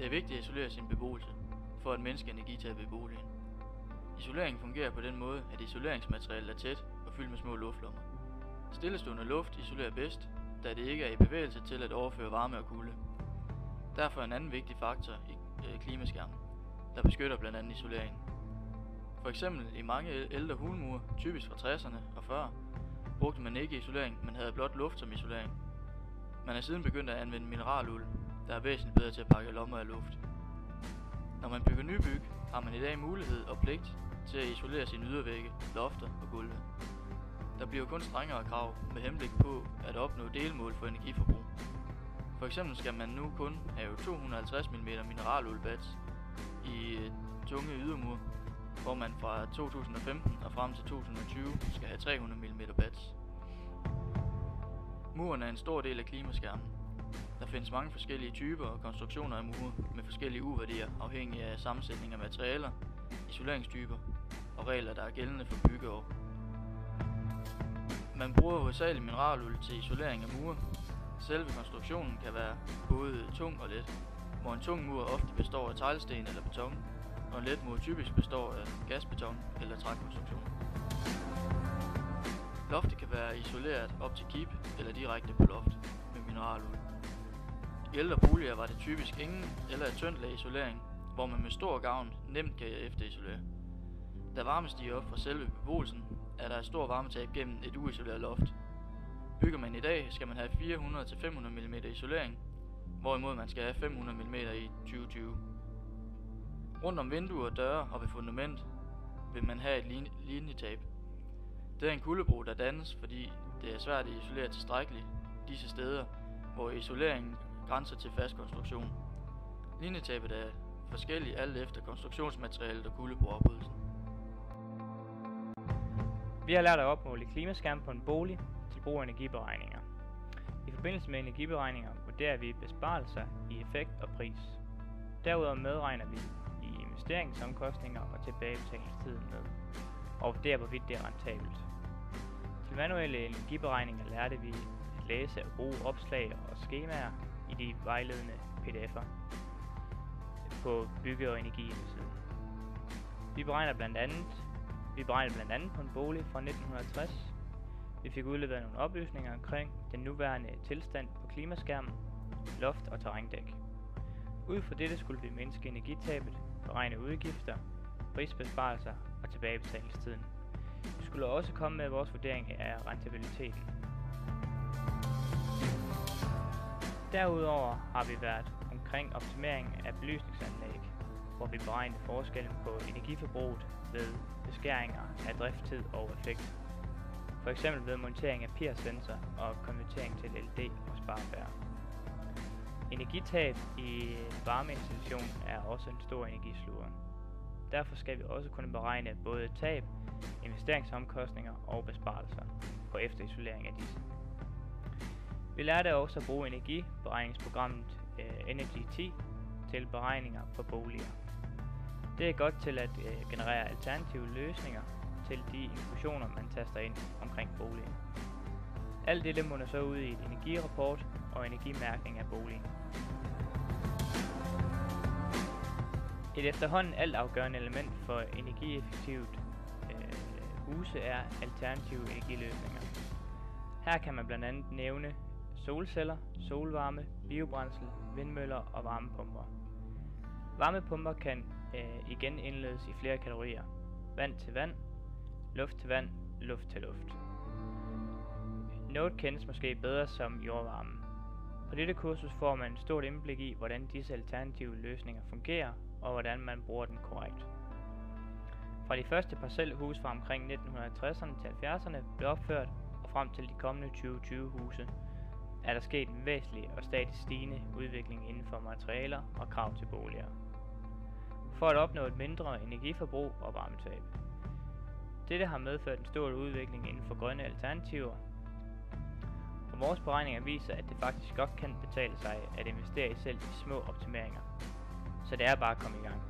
Det er vigtigt at isolere sin beboelse, for at mindske energitabet i boligen. Isoleringen fungerer på den måde, at isoleringsmaterialet er tæt og fyldt med små luftlommer. Stillestående luft isolerer bedst, da det ikke er i bevægelse til at overføre varme og kulde. Derfor er en anden vigtig faktor i klimaskærmen, der beskytter blandt andet isoleringen. For eksempel i mange ældre hulmure, typisk fra 60'erne og før, brugte man ikke isolering, men havde blot luft som isolering. Man er siden begyndt at anvende mineraluld, der er væsentligt bedre til at pakke lommer af luft. Når man bygger nybyg, har man i dag mulighed og pligt til at isolere sine ydervægge, lofter og gulve. Der bliver kun strengere krav med henblik på at opnå delmål for energiforbrug. For eksempel skal man nu kun have 250 mm mineralulbats i tunge ydermure, hvor man fra 2015 og frem til 2020 skal have 300 mm bats. Muren er en stor del af klimaskærmen. Der findes mange forskellige typer og konstruktioner af mure med forskellige U-værdier afhængig af sammensætning af materialer, isoleringstyper og regler, der er gældende for byggeår. Man bruger hovedsageligt mineraluld til isolering af mure. Selve konstruktionen kan være både tung og let, hvor en tung mur ofte består af teglsten eller beton, og en let mur typisk består af gasbeton eller trækonstruktion. Loftet kan være isoleret op til kip eller direkte på loft med mineraluld. I ældre boliger var det typisk ingen eller et tyndt lag isolering, hvor man med stor gavn nemt kan efterisolere. Da varme stiger op fra selve beboelsen, er der et stort varmetab gennem et uisoleret loft. Bygger man i dag, skal man have 400-500 mm isolering, hvorimod man skal have 500 mm i 2020. Rundt om vinduer, døre og ved fundament vil man have et linjetab. Det er en kuldebro, der dannes, fordi det er svært at isolere tilstrækkeligt disse steder, hvor isoleringen grænser til fast konstruktion. Linjetabet er forskellig alt efter konstruktionsmaterialet og kuldebroafbrydelsen. Vi har lært at opmåle klimaskærm på en bolig til brug af energiberegninger. I forbindelse med energiberegninger vurderer vi besparelser i effekt og pris. Derudover medregner vi i investeringsomkostninger og tilbagebetalingstiden med, og vurderer hvorvidt det er rentabelt. Til manuelle energiberegninger lærte vi at læse og bruge opslag og skemaer i de vejledende pdf'er på bygge- og energihjemmesiden. Vi beregner blandt andet på en bolig fra 1960. Vi fik udleveret nogle oplysninger omkring den nuværende tilstand på klimaskærmen, loft og terrændæk. Ud fra dette skulle vi mindske energitabet, beregne udgifter, prisbesparelser og tilbagebetalingstiden. Vi skulle også komme med vores vurdering af rentabiliteten. Derudover har vi været omkring optimering af belysningsanlæg, hvor vi beregner forskellen på energiforbruget ved beskæringer af drifttid og effekt. For eksempel ved montering af PIR-sensor og konvertering til LED og sparepærer. Energitab i varmeinstallation er også en stor energisluger. Derfor skal vi også kunne beregne både tab, investeringsomkostninger og besparelser på efterisolering af disse. Vi lærte også at bruge energiberegningsprogrammet Energy 10 til beregninger på boliger. Det er godt til at generere alternative løsninger til de informationer, man taster ind omkring boligen. Alt dette munder så ud i et energirapport og energimærkning af boligen. Et efterhånden altafgørende element for energieffektivt huse er alternative energiløsninger. Her kan man blandt andet nævne solceller, solvarme, biobrændsel, vindmøller og varmepumper. Varmepumper kan igen indledes i flere kategorier: vand til vand, luft til vand, luft til luft. Noget kendes måske bedre som jordvarme. På dette kursus får man et stort indblik i, hvordan disse alternative løsninger fungerer, og hvordan man bruger den korrekt. Fra de første parcelhuse fra omkring 1960'erne til 70'erne blev opført, og frem til de kommende 2020-huse, er der sket en væsentlig og stadig stigende udvikling inden for materialer og krav til boliger. For at opnå et mindre energiforbrug og varmetab. Dette har medført en stor udvikling inden for grønne alternativer, og vores beregninger viser, at det faktisk godt kan betale sig at investere i selv de små optimeringer. Så det er bare at komme i gang.